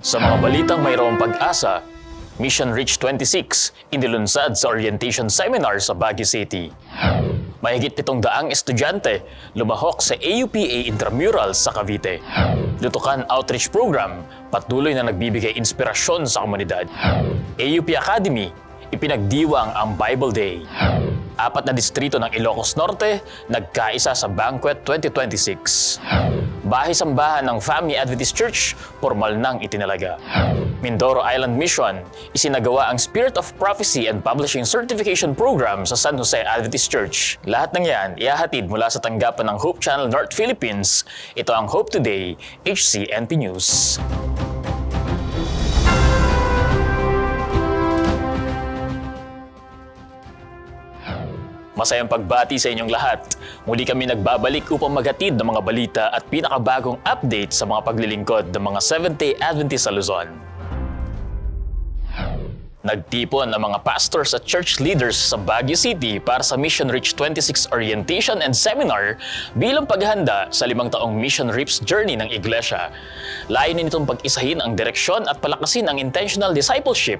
Sa mga balitang mayroong pag-asa, Mission Reach 26 inilunsad sa orientation seminar sa Baguio City. Mahigit 700 estudyante lumahok sa AUPA Intramural sa Cavite. Lutukan Outreach Program patuloy na nagbibigay inspirasyon sa komunidad. AUP Academy ipinagdiwang ang Bible Day. 4 na distrito ng Ilocos Norte nagkaisa sa Banquet 2026. Bahay-sambahan ng Family Adventist Church formal nang itinalaga. Mindoro Island Mission isinagawa ang Spirit of Prophecy and Publishing Certification Program sa San Jose Adventist Church. Lahat ng yan ihahatid mula sa tanggapan ng Hope Channel North Philippines. Ito ang Hope Today, HCNP News. Masayang pagbati sa inyong lahat. Muli kami nagbabalik upang maghatid ng mga balita at pinakabagong update sa mga paglilingkod ng mga Seventh-day Adventist sa Luzon. Nagtipon ang mga pastors at church leaders sa Baguio City para sa Mission Reach 26 Orientation and Seminar bilang paghahanda sa 5 taong Mission Reach Journey ng Iglesia. Layunin nitong pag-isahin ang direksyon at palakasin ang intentional discipleship.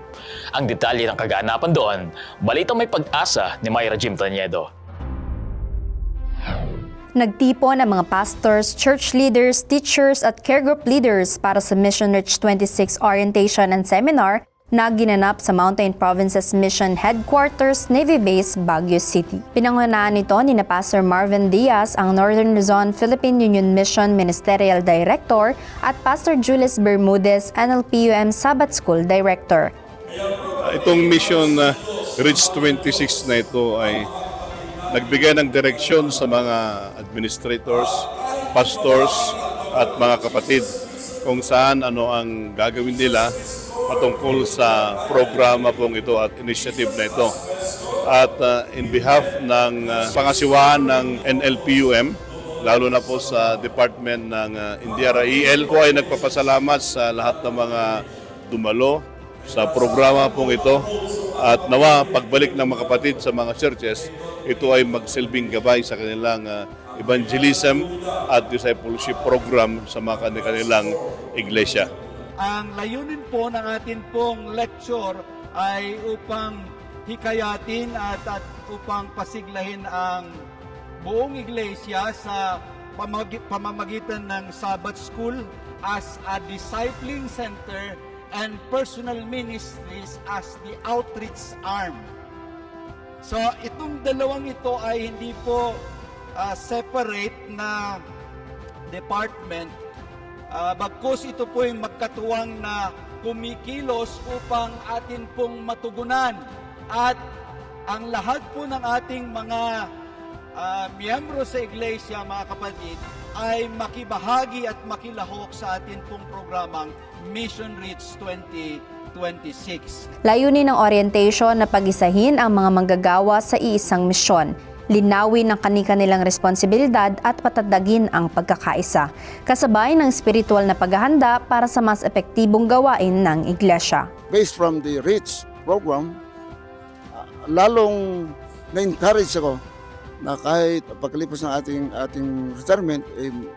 Ang detalye ng kaganapan doon, balitang may pag-asa ni Myra Jim Taniedo. Nagtipon ang mga pastors, church leaders, teachers at care group leaders para sa Mission Reach 26 Orientation and Seminar na ginanap sa Mountain Provinces Mission Headquarters, Navy Base, Baguio City. Pinangunahan nito ni Pastor Marvin Diaz, ang Northern Luzon Philippine Union Mission Ministerial Director, at Pastor Julius Bermudez, NLPUM Sabbath School Director. Itong Mission Reach 26 na ito ay nagbigay ng direksyon sa mga administrators, pastors at mga kapatid kung saan ano ang gagawin nila patungkol sa programa pong ito at initiative na ito. At in behalf ng pangasiwaan ng NLPUM, lalo na po sa Department ng INDIARA-EL, po ay nagpapasalamat sa lahat ng mga dumalo sa programa pong ito. At nawa, pagbalik ng mga kapatid sa mga churches, ito ay magsilbing gabay sa kanilang evangelism at discipleship program sa mga kanilang iglesia. Ang layunin po ng atin pong lecture ay upang hikayatin at upang pasiglahin ang buong iglesia sa pamamagitan ng Sabbath School as a discipling center and personal ministries as the outreach arm. So itong dalawang ito ay hindi po separate na department. Bagkus ito po yung magkatuwang na kumikilos upang atin pong matugunan at ang lahat po ng ating mga miyembro sa iglesia, mga kapatid, ay makibahagi at makilahok sa atin pong programang Mission Reach 2026. Layunin ng orientation na pag-isahin ang mga manggagawa sa iisang misyon. Linawin ang kani-kanilang responsibilidad at patadagin ang pagkakaisa, kasabay ng spiritual na paghahanda para sa mas epektibong gawain ng iglesia. Based from the REACH program, lalong na-encourage ako na kahit pagkalipas ng ating retirement,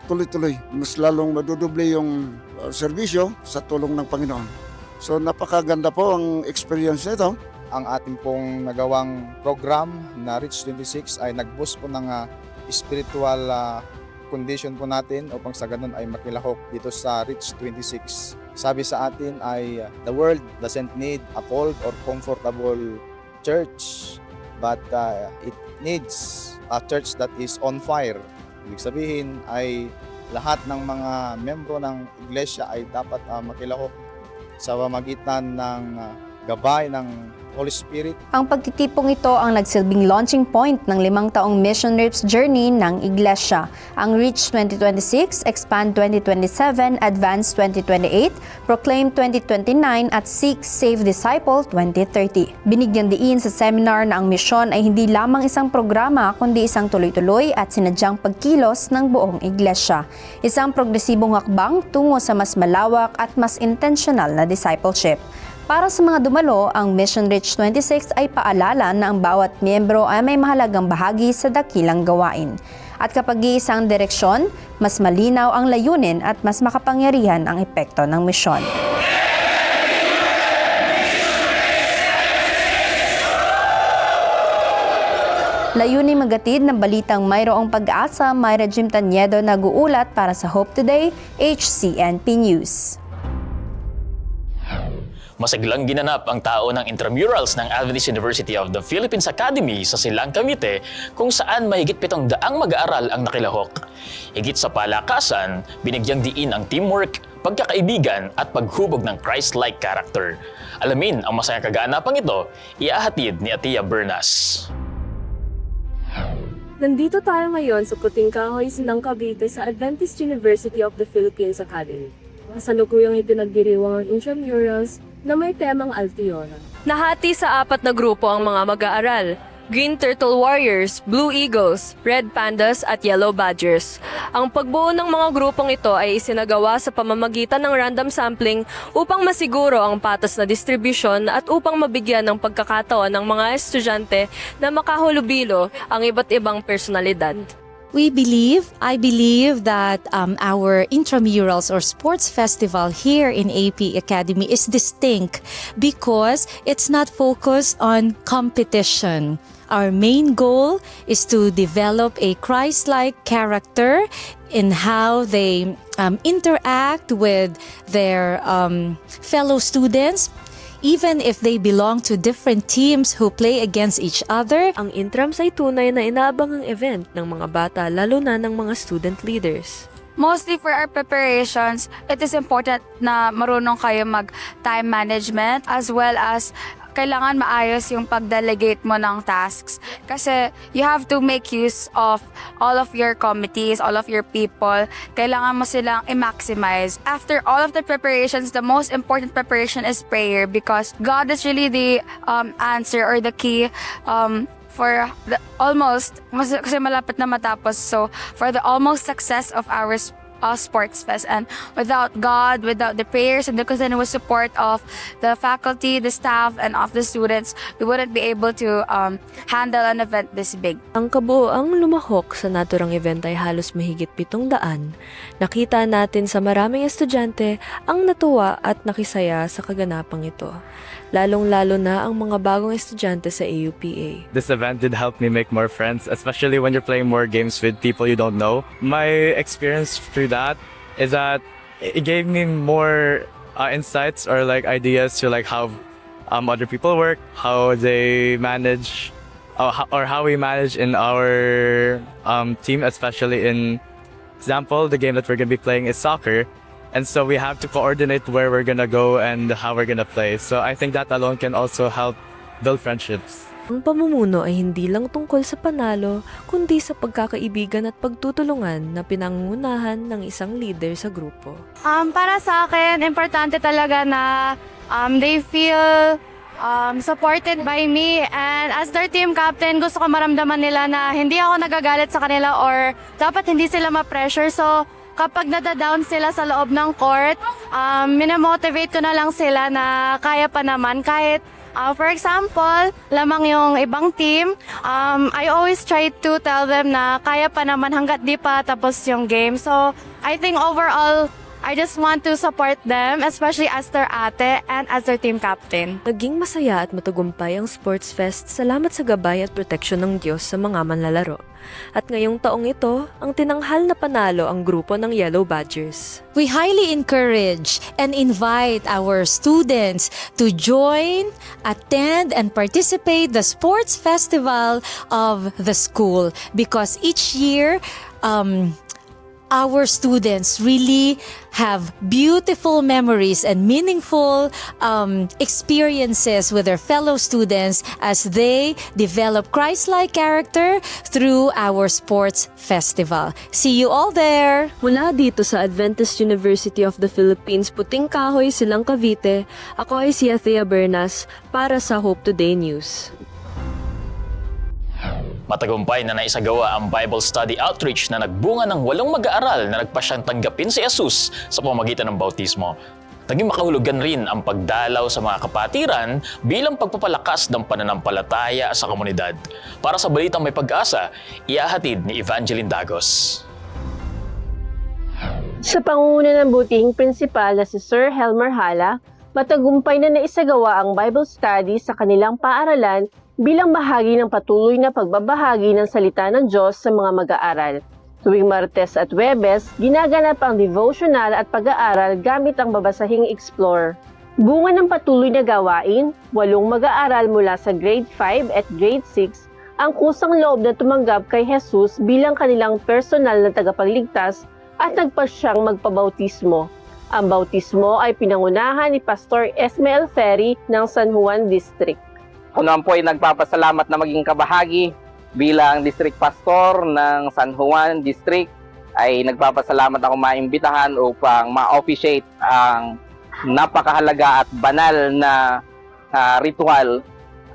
tuloy-tuloy, mas lalong madudoble yung serbisyo sa tulong ng Panginoon. So napakaganda po ang experience nito. Ang ating pong nagawang program na Reach 26 ay nag-boost po ng spiritual condition po natin upang sa ganun ay makilahok dito sa Reach 26. Sabi sa atin ay the world doesn't need a cold or comfortable church, but it needs a church that is on fire. Ibig sabihin ay lahat ng mga membro ng iglesia ay dapat makilahok sa pamamagitan ng gabay ng Holy Spirit. Ang pagtitipong ito ang nagsilbing launching point ng 5 taong Mission Reach Journey ng Iglesia, ang Reach 2026, Expand 2027, Advance 2028, Proclaim 2029 at Seek, Save, Disciple 2030. Binigyan diin sa seminar na ang misyon ay hindi lamang isang programa kundi isang tuloy-tuloy at sinadyang pagkilos ng buong Iglesia. Isang progresibong hakbang tungo sa mas malawak at mas intentional na discipleship. Para sa mga dumalo, ang Mission Reach 26 ay paalala na ang bawat miyembro ay may mahalagang bahagi sa dakilang gawain. At kapag iisang direksyon, mas malinaw ang layunin at mas makapangyarihan ang epekto ng misyon. Layuning magatid ng balitang mayroong pag-asa, Mayra Jim Taniedo nag-uulat para sa Hope Today, HCNP News. Masiglang ginanap ang tao ng intramurals ng Adventist University of the Philippines Academy sa Silang, Cavite, kung saan mahigit 700 mag-aaral ang nakilahok. Higit sa palakasan, binigyang diin ang teamwork, pagkakaibigan at paghubog ng Christ-like character. Alamin ang masayang kaganapang ito, iahatid ni Atia Bernas. Nandito tayo ngayon sa Puting Kahoy, Silang, Cavite sa Adventist University of the Philippines Academy. Kasalukuyang ipinagdiriwang ang intramurals na may temang Altiora. Nahati sa 4 na grupo ang mga mag-aaral: Green Turtle Warriors, Blue Eagles, Red Pandas at Yellow Badgers. Ang pagbuo ng mga grupong ito ay isinagawa sa pamamagitan ng random sampling upang masiguro ang patas na distribusyon at upang mabigyan ng pagkakataon ng mga estudyante na makahulubilo ang iba't ibang personalidad. I believe that our intramurals or sports festival here in AP Academy is distinct because it's not focused on competition. Our main goal is to develop a Christ-like character in how they interact with their fellow students, even if they belong to different teams who play against each other. Ang intrams ay tunay na inaabangang event ng mga bata, lalo na ng mga student leaders. Mostly for our preparations, it is important na marunong kayo mag-time management as well as kailangan maayos yung pag-delegate mo ng tasks. Kasi you have to make use of all of your committees, all of your people. Kailangan mo silang i-maximize. After all of the preparations, the most important preparation is prayer because God is really the answer or the key for the almost, kasi malapit na matapos. So, for the almost success of our sports fest, and without God, without the prayers and the continuous support of the faculty, the staff, and of the students, we wouldn't be able to handle an event this big. Ang kabuoang lumahok sa naturang event ay halos mahigit 700. Nakita natin sa maraming estudyante ang natuwa at nakisaya sa kaganapang ito. Lalong-lalo na ang mga bagong estudyante sa AUPA. This event did help me make more friends, especially when you're playing more games with people you don't know. My experience through that is that it gave me more insights or like ideas to like how other people work, how they manage, or how we manage in our team, especially in example, the game that we're gonna be playing is soccer. And so we have to coordinate where we're gonna go and how we're gonna play. So I think that alone can also help build friendships. Ang pamumuno ay hindi lang tungkol sa panalo, kundi sa pagkakaibigan at pagtutulungan na pinangungunahan ng isang leader sa grupo. Para sa akin, importante talaga na they feel supported by me, and as their team captain, gusto ko maramdaman nila na hindi ako nagagalit sa kanila or dapat hindi sila ma-pressure. So, kapag nadadown sila sa loob ng court, minamotivate ko na lang sila na kaya pa naman. Kahit, for example, lamang yung ibang team, I always try to tell them na kaya pa naman hanggat di pa tapos yung game. So, I think overall, I just want to support them, especially as their ate and as their team captain. Naging masaya at matagumpay ang Sports Fest salamat sa gabay at proteksyon ng Diyos sa mga manlalaro. At ngayong taong ito, ang tinanghal na panalo ang grupo ng Yellow Badgers. We highly encourage and invite our students to join, attend, and participate the sports festival of the school because each year, our students really have beautiful memories and meaningful experiences with their fellow students as they develop Christ-like character through our sports festival. See you all there! Mula dito sa Adventist University of the Philippines, Puting Kahoy, Silang, Cavite, ako ay si Atia Bernas para sa Hope Today News. Matagumpay na naisagawa ang Bible Study Outreach na nagbunga ng 8 mag-aaral na nagpasyang tanggapin si Jesus sa pamamagitan ng bautismo. Naging makahulugan rin ang pagdalaw sa mga kapatiran bilang pagpapalakas ng pananampalataya sa komunidad. Para sa Balitang May Pag-asa, iahatid ni Evangeline Dagos. Sa pangunguna ng buting prinsipal na si Sir Helmer Hala, matagumpay na naisagawa ang Bible study sa kanilang paaralan bilang bahagi ng patuloy na pagbabahagi ng salita ng Diyos sa mga mag-aaral. Tuwing Martes at Huwebes, ginaganap ang devotional at pag-aaral gamit ang babasahing Explore. Bunga ng patuloy na gawain, 8 mag-aaral mula sa grade 5 at grade 6 ang kusang loob na tumanggap kay Jesus bilang kanilang personal na tagapagligtas at nagpasyang magpabautismo. Ang bautismo ay pinangunahan ni Pastor Esmael Ferry ng San Juan District. Ako naman po ay nagpapasalamat na maging kabahagi bilang District Pastor ng San Juan District. Ay nagpapasalamat ako maimbitahan upang ma-officiate ang napakahalaga at banal na ritual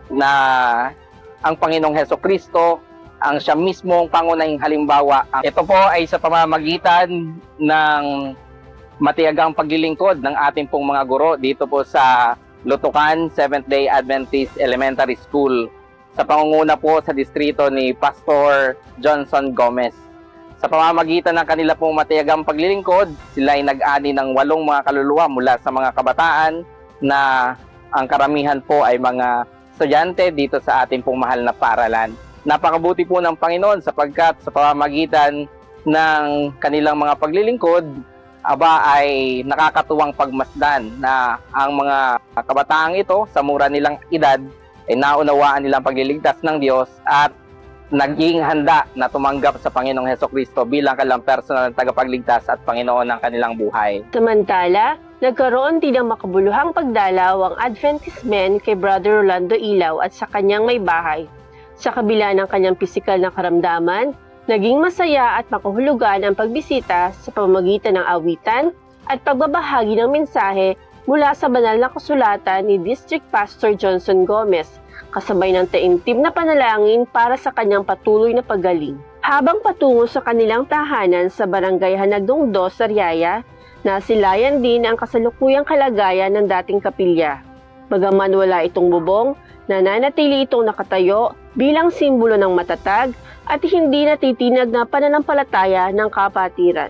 na ang Panginoong Hesukristo ang siya mismong pangunahing halimbawa. Ito po ay sa pamamagitan ng matiyagang paglilingkod ng ating pong mga guro dito po sa Lutukan Seventh-day Adventist Elementary School sa pangunguna po sa distrito ni Pastor Johnson Gomez. Sa pamamagitan ng kanila pong matiyagang paglilingkod, sila ay nag-ani ng 8 mga kaluluwa mula sa mga kabataan na ang karamihan po ay mga estudyante dito sa ating pong mahal na paaralan. Napakabuti po ng Panginoon sapagkat sa pamamagitan ng kanilang mga paglilingkod, ay nakakatuwang pagmasdan na ang mga kabataang ito sa mura nilang edad ay naunawaan nilang pagliligtas ng Diyos at naging handa na tumanggap sa Panginoong Hesukristo bilang kanilang personal na tagapagligtas at Panginoon ng kanilang buhay. Samantala, nagkaroon din ng makabuluhang pagdalaw ang Adventist men kay Brother Rolando Ilaw at sa kanyang may bahay. Sa kabila ng kanyang pisikal na karamdaman, naging masaya at makahulugan ang pagbisita sa pamamagitan ng awitan at pagbabahagi ng mensahe mula sa banal na kasulatan ni District Pastor Johnson Gomez, kasabay ng taimtim na panalangin para sa kanyang patuloy na paggaling. Habang patungo sa kanilang tahanan sa Barangay Hanagdong 2, Sariaya, nasilayan din ang kasalukuyang kalagayan ng dating kapilya. Bagaman wala itong bubong, nananatili itong nakatayo bilang simbolo ng matatag at hindi natitinag na pananampalataya ng kapatiran.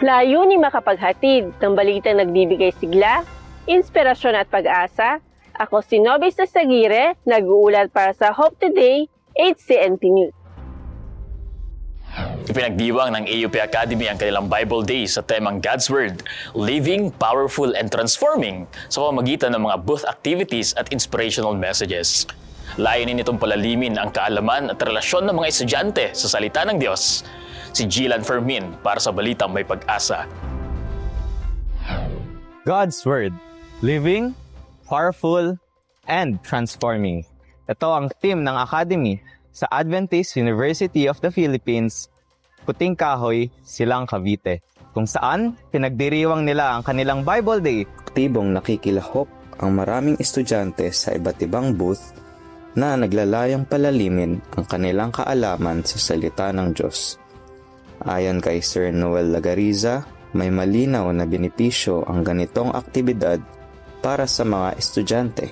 Layunin makapaghatid ng balitang nagbibigay sigla, inspirasyon at pag-asa. Ako si Nobis Nasagire, nag-uulat para sa Hope Today, 8CNP News. Ipinagdiwang ng AUP Academy ang kanilang Bible Day sa temang God's Word, Living, Powerful, and Transforming sa pamamagitan ng mga booth activities at inspirational messages. Layunin nitong palalimin ang kaalaman at relasyon ng mga estudyante sa salita ng Diyos. Si Gilan Fermin para sa Balitang May Pag-asa. God's Word, Living, Powerful, and Transforming. Ito ang theme ng Academy sa Adventist University of the Philippines, Puting Kahoy, Silang Cavite, kung saan pinagdiriwang nila ang kanilang Bible Day. Aktibong nakikilahok ang maraming estudyante sa iba't ibang booth na naglalayong palalimin ang kanilang kaalaman sa salita ng Diyos. Ayon kay Sir Noel Lagariza, may malinaw na benepisyo ang ganitong aktibidad para sa mga estudyante.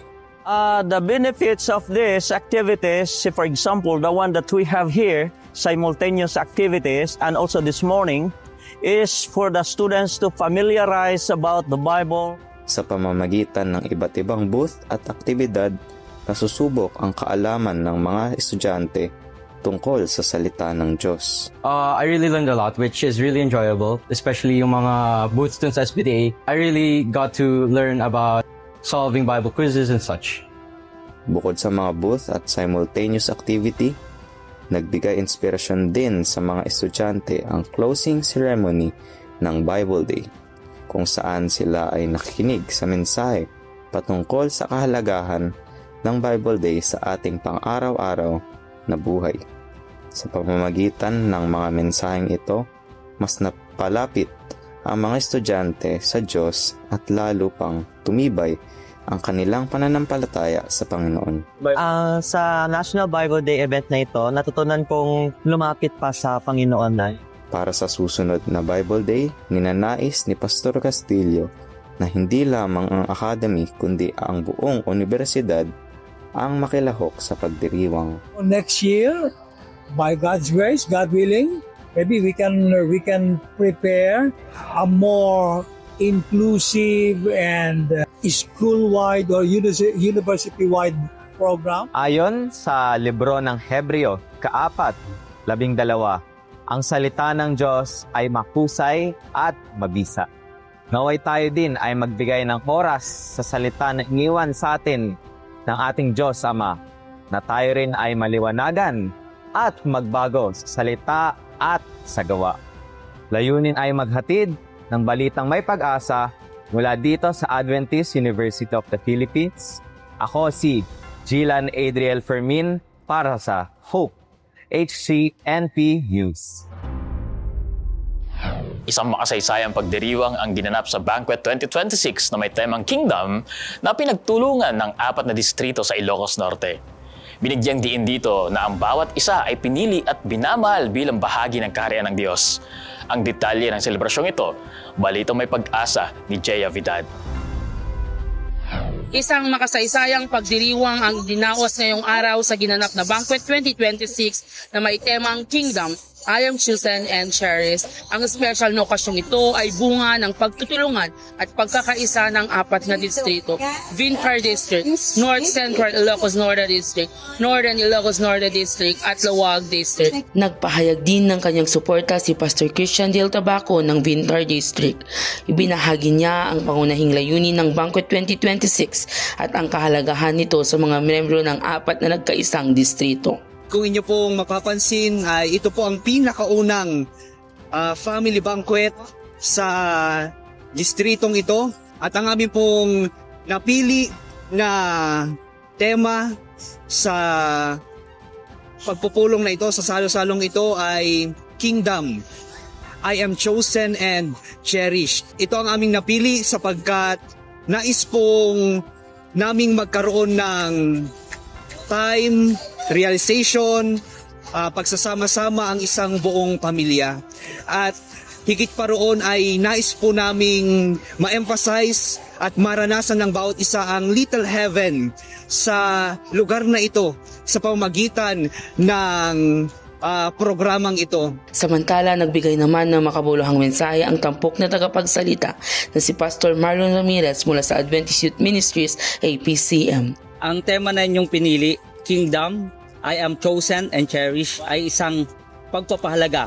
The benefits of these activities, for example, the one that we have here, simultaneous activities, and also this morning, is for the students to familiarize about the Bible. Sa pamamagitan ng iba't ibang booth at aktibidad, nasusubok ang kaalaman ng mga estudyante tungkol sa salita ng Diyos. I really learned a lot, which is really enjoyable, especially yung mga booth students sa SPDA. I really got to learn about solving Bible quizzes and such. Bukod sa mga booth at simultaneous activity, nagbigay inspirasyon din sa mga estudyante ang closing ceremony ng Bible Day, kung saan sila ay nakikinig sa mensahe patungkol sa kahalagahan ng Bible Day sa ating pang-araw-araw na buhay. Sa pamamagitan ng mga mensaheng ito, mas napalapit ang mga estudyante sa Diyos at lalo pang tumibay ang kanilang pananampalataya sa Panginoon. Sa National Bible Day event na ito, natutunan kong lumapit pa sa Panginoon na. Para sa susunod na Bible Day, ninanais ni Pastor Castillo na hindi lamang ang Academy kundi ang buong universidad ang makilahok sa pagdiriwang. Next year, by God's grace, God willing, maybe we can prepare a more inclusive and school-wide or university-wide program. Ayon sa libro ng Hebreo, 4:12, ang salita ng Diyos ay mahusay at mabisa. Naway tayo din ay magbigay ng oras sa salita na iniwan sa atin ng ating Diyos Ama, na tayo rin ay maliwanagan at magbago sa salita at sa gawa. Layunin ay maghatid ng balitang may pag-asa mula dito sa Adventist University of the Philippines. Ako si Gilan Adriel Fermin para sa Hope HCNP News. Isang makasaysayang pagdiriwang ang ginanap sa Banquet 2026 na may temang Kingdom na pinagtulungan ng 4 na distrito sa Ilocos Norte. Binigyang diin dito na ang bawat isa ay pinili at binamahal bilang bahagi ng kaharian ng Diyos. Ang detalye ng selebrasyong ito, balitang may pag-asa ni Jaya Vidad. Isang makasaysayang pagdiriwang ang dinaos ngayong araw sa ginanap na Banquet 2026 na may temang Kingdom, I am chosen and cherished. Ang special na okasyong ito ay bunga ng pagtutulungan at pagkakaisa ng 4 na distrito: Vintar District, North Central Ilocos Norte District, Northern Ilocos Norte District at Laoag District. Nagpahayag din ng kanyang suporta si Pastor Christian Del Tabaco ng Vintar District. Ibinahagi niya ang pangunahing layunin ng Banquet 2026 at ang kahalagahan nito sa mga miyembro ng 4 na nagkaisang distrito. Kung inyo pong mapapansin, ay ito po ang pinakaunang family banquet sa distritong ito. At ang aming pong napili na tema sa pagpupulong na ito, sa salo-salong ito ay Kingdom, I am chosen and cherished. Ito ang aming napili sapagkat nais pong naming magkaroon ng time, realization, pagsasama-sama ang isang buong pamilya. At higit pa roon ay nais po naming ma-emphasize at maranasan ng bawat isa ang little heaven sa lugar na ito sa pamamagitan ng programang ito. Samantala, nagbigay naman ng makabuluhang mensahe ang tampok na tagapagsalita na si Pastor Marlon Ramirez mula sa Adventist Youth Ministries, APCM. Ang tema na inyong pinili, Kingdom, I am chosen and cherished, ay isang pagpapahalaga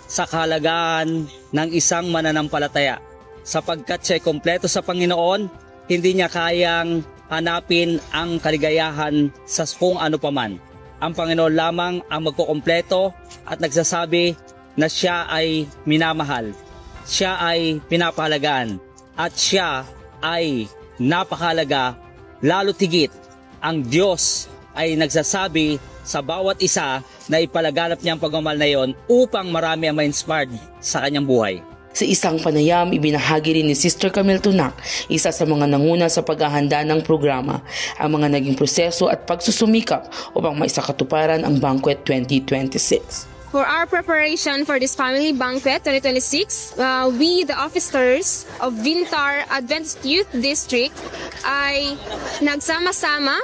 sa kahalagahan ng isang mananampalataya. Sapagkat siya kompleto sa Panginoon, hindi niya kayang hanapin ang kaligayahan sa kung ano paman. Ang Panginoon lamang ang magkukompleto at nagsasabi na siya ay minamahal, siya ay pinapahalagaan, at siya ay napakahalaga. Lalo tigit, ang Diyos ay nagsasabi sa bawat isa na ipalaganap niya ang pagmamahal na yon upang marami ang ma-inspired sa kanyang buhay. Sa isang panayam, ibinahagi rin ni Sister Camille Tunac, isa sa mga nanguna sa paghahanda ng programa, ang mga naging proseso at pagsusumikap upang maisakatuparan ang Banquet 2026. For our preparation for this family banquet 2026, we, the officers of Vintar Adventist Youth District, ay nagsama-sama.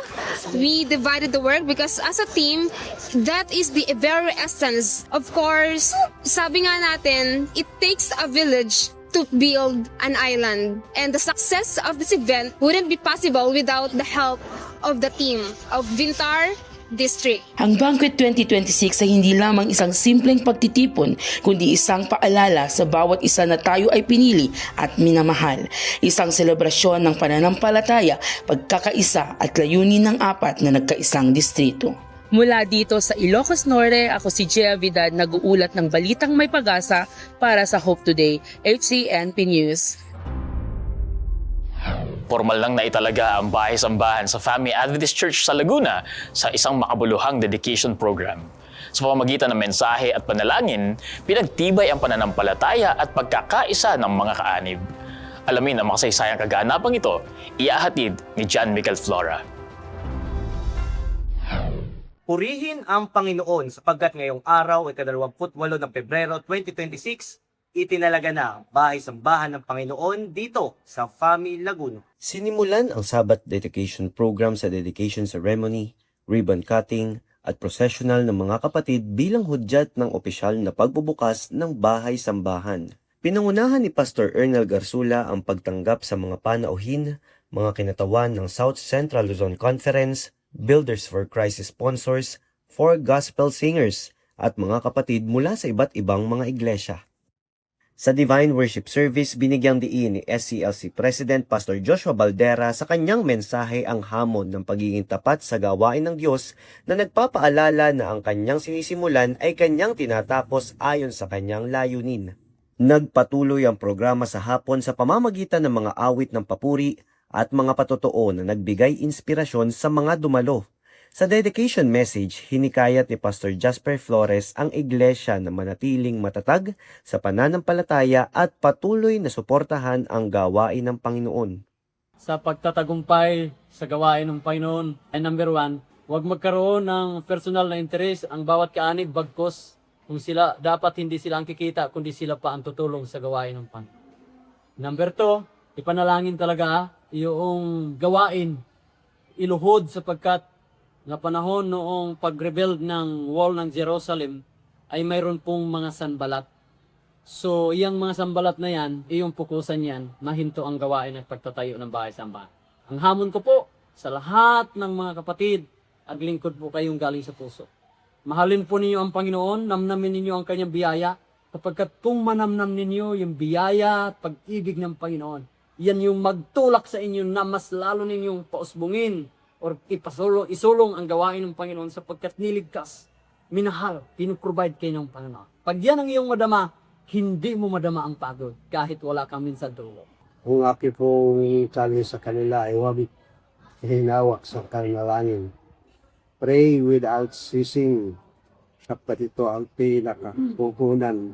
We divided the work because as a team, that is the very essence. Of course, sabi nga natin, it takes a village to build an island. And the success of this event wouldn't be possible without the help of the team of Vintar District. Ang Banquet 2026 ay hindi lamang isang simpleng pagtitipon, kundi isang paalala sa bawat isa na tayo ay pinili at minamahal. Isang selebrasyon ng pananampalataya, pagkakaisa at layunin ng 4 na nagkaisang distrito. Mula dito sa Ilocos Norte, ako si Jaya Vidad, nag-uulat ng balitang may pag-asa para sa Hope Today, HCNP News. Formal lang na italaga ang bahay-sambahan sa Family Adventist Church sa Laguna sa isang makabuluhang dedication program. Sa pamamagitan ng mensahe at panalangin, pinagtibay ang pananampalataya at pagkakaisa ng mga kaanib. Alamin ang makasaysayang kaganapang ito, iahatid ni John Michael Flora. Purihin ang Panginoon sapagkat ngayong araw ay 28 ng Pebrero 2026, itinalaga na ang bahay-sambahan ng Panginoon dito sa Family Laguna. Sinimulan ang Sabbath Dedication Program sa dedication ceremony, ribbon cutting at processional ng mga kapatid bilang hudyat ng opisyal na pagbubukas ng bahay-sambahan. Pinangunahan ni Pastor Ernel Garsula ang pagtanggap sa mga panauhin, mga kinatawan ng South Central Luzon Conference Builders for Christ sponsors, 4 gospel singers, at mga kapatid mula sa iba't ibang mga iglesia. Sa Divine Worship Service, binigyang diin ni SCLC President Pastor Joshua Baldera sa kanyang mensahe ang hamon ng pagiging tapat sa gawain ng Diyos na nagpapaalala na ang kanyang sinisimulan ay kanyang tinatapos ayon sa kanyang layunin. Nagpatuloy ang programa sa hapon sa pamamagitan ng mga awit ng papuri at mga patotoo na nagbigay inspirasyon sa mga dumalo. Sa dedication message, hinikayat ni Pastor Jasper Flores ang iglesia na manatiling matatag sa pananampalataya at patuloy na suportahan ang gawain ng Panginoon. Sa pagtatagumpay sa gawain ng Panginoon ay number 1, huwag magkaroon ng personal na interes ang bawat kaanib bagkos kung sila dapat hindi sila ang kikita kundi sila pa ang tutulong sa gawain ng Panginoon. Number 2, ipanalangin talaga yung gawain iluhod sapagkat na panahon noong pag-rebuild ng wall ng Jerusalem ay mayroon pong mga sanbalat. So, iyang mga sanbalat na yan, iyong pukusan yan, mahinto ang gawain at pagtatayo ng bahay-sambahan. Ang hamon ko po sa lahat ng mga kapatid at lingkod po kayong galing sa puso. Mahalin po ninyo ang Panginoon, namnamin ninyo ang kanyang biyaya, sapagkat kung manamnam ninyo yung biyaya at pag-ibig ng Panginoon, yan yung magtulak sa inyo na mas lalo ninyong pausbungin or isulong ang gawain ng Panginoon sapagkat niligtas, minahal, pinuprovide kayo ng Panginoon. Pag yan ang iyong madama, hindi mo madama ang pagod kahit wala kang minsan tulog. Kung aking pong challenge sa kanila ay huwag hinawak sa kalinalangin. Pray without ceasing, sapagkat ito ang pinakapuhunan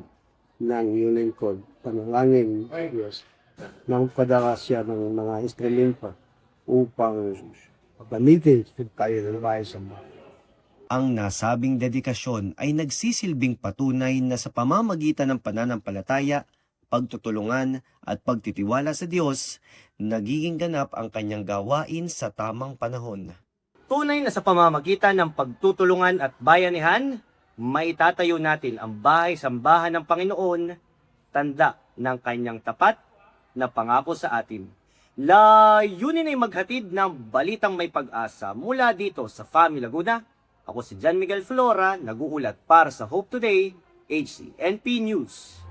ng iyong lingkod. Panalangin, Diyos, nang padala siya ng mga instrumento upang gamitin tayo ng bahay-sambahan. Ang nasabing dedikasyon ay nagsisilbing patunay na sa pamamagitan ng pananampalataya, pagtutulungan at pagtitiwala sa Diyos, nagiging ganap ang kanyang gawain sa tamang panahon. Tunay na sa pamamagitan ng pagtutulungan at bayanihan, maitatayo natin ang bahay-sambahan ng Panginoon, tanda ng kanyang tapat na pangako sa atin. Layunin ay maghatid ng balitang may pag-asa mula dito sa FAMI Laguna. Ako si John Miguel Flora, nag-uulat para sa Hope Today, HCNP News.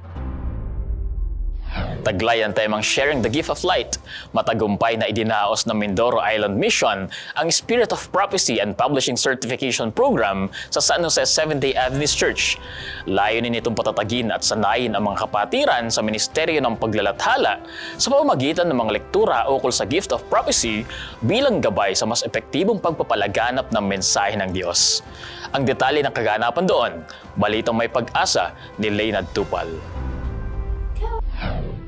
Taglay ang temang Sharing the Gift of Light. Matagumpay na idinaos ng Mindoro Island Mission ang Spirit of Prophecy and Publishing Certification Program sa San Jose Seventh-day Adventist Church. Layunin nitong patatagin at sanayin ang mga kapatiran sa Ministeryo ng Paglalathala sa pamamagitan ng mga lektura ukol sa Gift of Prophecy bilang gabay sa mas epektibong pagpapalaganap ng mensahe ng Diyos. Ang detalye ng kaganapan doon, balitang may pag-asa ni Leonard Tupal.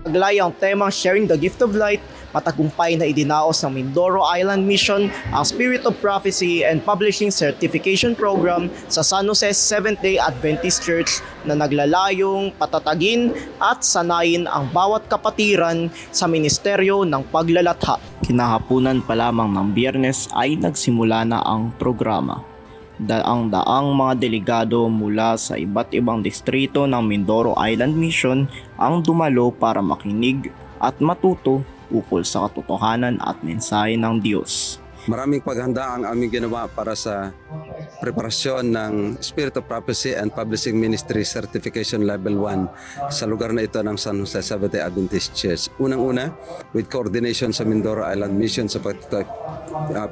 Taglay ang temang Sharing the Gift of Light, matagumpay na idinaos ng Mindoro Island Mission ang Spirit of Prophecy and Publishing Certification Program sa San Jose Seventh-day Adventist Church na naglalayong patatagin at sanayin ang bawat kapatiran sa Ministeryo ng Paglalatha. Kinahapunan pa lamang ng Biyernes ay nagsimula na ang programa. Daang-daang mga delegado mula sa iba't ibang distrito ng Mindoro Island Mission ang dumalo para makinig at matuto ukol sa katotohanan at mensahe ng Diyos. Maraming paghanda ang aming ginawa para sa preparasyon ng Spirit of Prophecy and Publishing Ministry Certification Level 1 sa lugar na ito ng San Jose Seventh-day Adventist Church. Unang-una, with coordination sa Mindoro Island Mission sa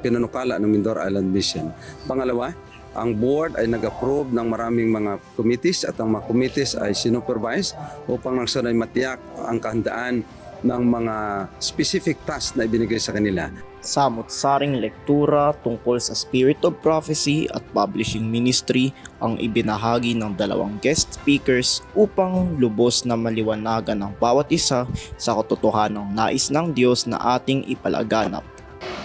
pinanukala ng Mindoro Island Mission. Pangalawa, ang board ay nag-approve ng maraming mga committees at ang mga committees ay sinupervise upang nang sanay matiyak ang kahandaan ng mga specific tasks na ibinigay sa kanila. Samot-saring lektura tungkol sa Spirit of Prophecy at Publishing Ministry ang ibinahagi ng dalawang guest speakers upang lubos na maliwanagan ng bawat isa sa katotohanang nais ng Diyos na ating ipalaganap.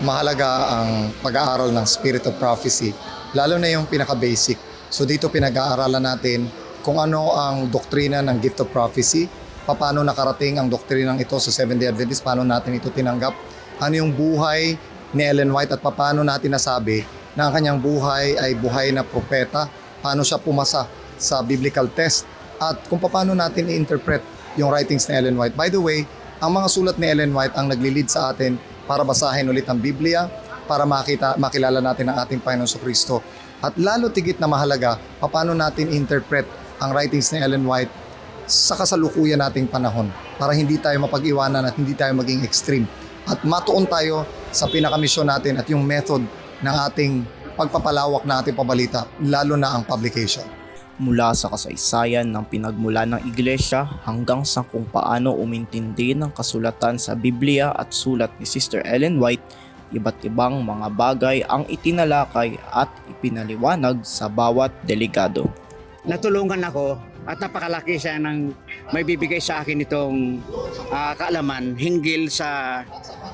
Mahalaga ang pag-aaral ng Spirit of Prophecy, lalo na yung pinaka-basic. So dito pinag-aaralan natin kung ano ang doktrina ng Gift of Prophecy, paano nakarating ang doktrinang ito sa Seventh-day Adventist, paano natin ito tinanggap, ano yung buhay ni Ellen White at paano natin nasabi na ang kanyang buhay ay buhay na propeta, paano siya pumasa sa biblical test, at kung paano natin i-interpret yung writings ni Ellen White. By the way, ang mga sulat ni Ellen White ang naglilid sa atin para basahin ulit ang Biblia para makilala natin ang ating Panginoon Kristo. At lalo tigit na mahalaga, paano natin interpret ang writings ni Ellen White sa kasalukuyan nating panahon para hindi tayo mapag-iwanan at hindi tayo maging extreme. At matuon tayo sa pinakamisyon natin at yung method ng ating pagpapalawak na ating pabalita, lalo na ang publication. Mula sa kasaysayan ng pinagmula ng iglesia hanggang sa kung paano umintindi ng kasulatan sa Biblia at sulat ni Sister Ellen White, iba't ibang mga bagay ang itinalakay at ipinaliwanag sa bawat delegado. Natulungan ako at napakalaki siya ng may bibigay sa akin itong kaalaman hinggil sa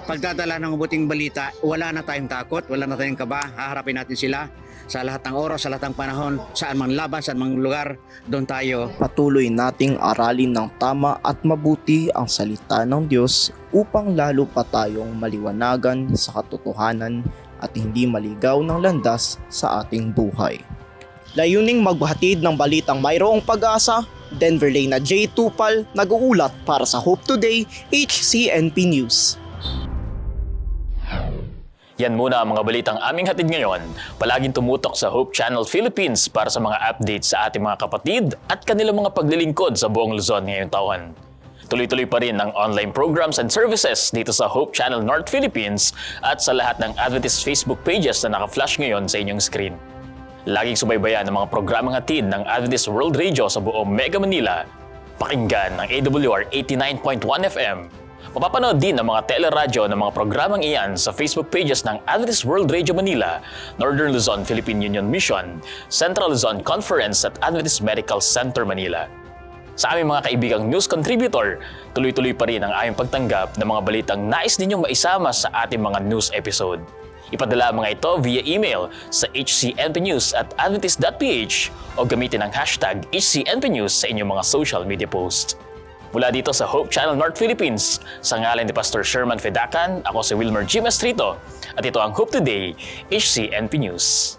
pagdadala ng mabuting balita. Wala na tayong takot, wala na tayong kaba, haharapin natin sila sa lahat ng oras, sa lahat ng panahon, saan mang laban, saan mang lugar, doon tayo. Patuloy nating aralin ng tama at mabuti ang salita ng Diyos upang lalo pa tayong maliwanagan sa katotohanan at hindi maligaw ng landas sa ating buhay. Layuning maghatid ng balitang mayroong pag-asa, Denver Leyna J. Tupal, nag-uulat para sa Hope Today, HCNP News. Yan muna ang mga balitang aming hatid ngayon. Palaging tumutok sa Hope Channel Philippines para sa mga updates sa ating mga kapatid at kanilang mga paglilingkod sa buong Luzon ngayong taon. Tuloy-tuloy pa rin ang online programs and services dito sa Hope Channel North Philippines at sa lahat ng Adventist Facebook pages na naka-flash ngayon sa inyong screen. Laging subaybayan ang mga programang hatid ng Adventist World Radio sa buong Mega Manila. Pakinggan ng AWR 89.1 FM. Mapapanood din ang mga teleradyo ng mga programang iyan sa Facebook pages ng Adventist World Radio Manila, Northern Luzon Philippine Union Mission, Central Luzon Conference at Adventist Medical Center Manila. Sa aming mga kaibigang news contributor, tuloy-tuloy pa rin ang aming pagtanggap ng mga balitang nais ninyong maisama sa ating mga news episode. Ipadala ang mga ito via email sa hcnpnews@adventist.ph o gamitin ang hashtag HCNPnews sa inyong mga social media posts. Mula dito sa Hope Channel North Philippines, sa ngalan ni Pastor Sherman Fedacan, ako si Wilmer G. Mastrito at ito ang Hope Today, HCNP News.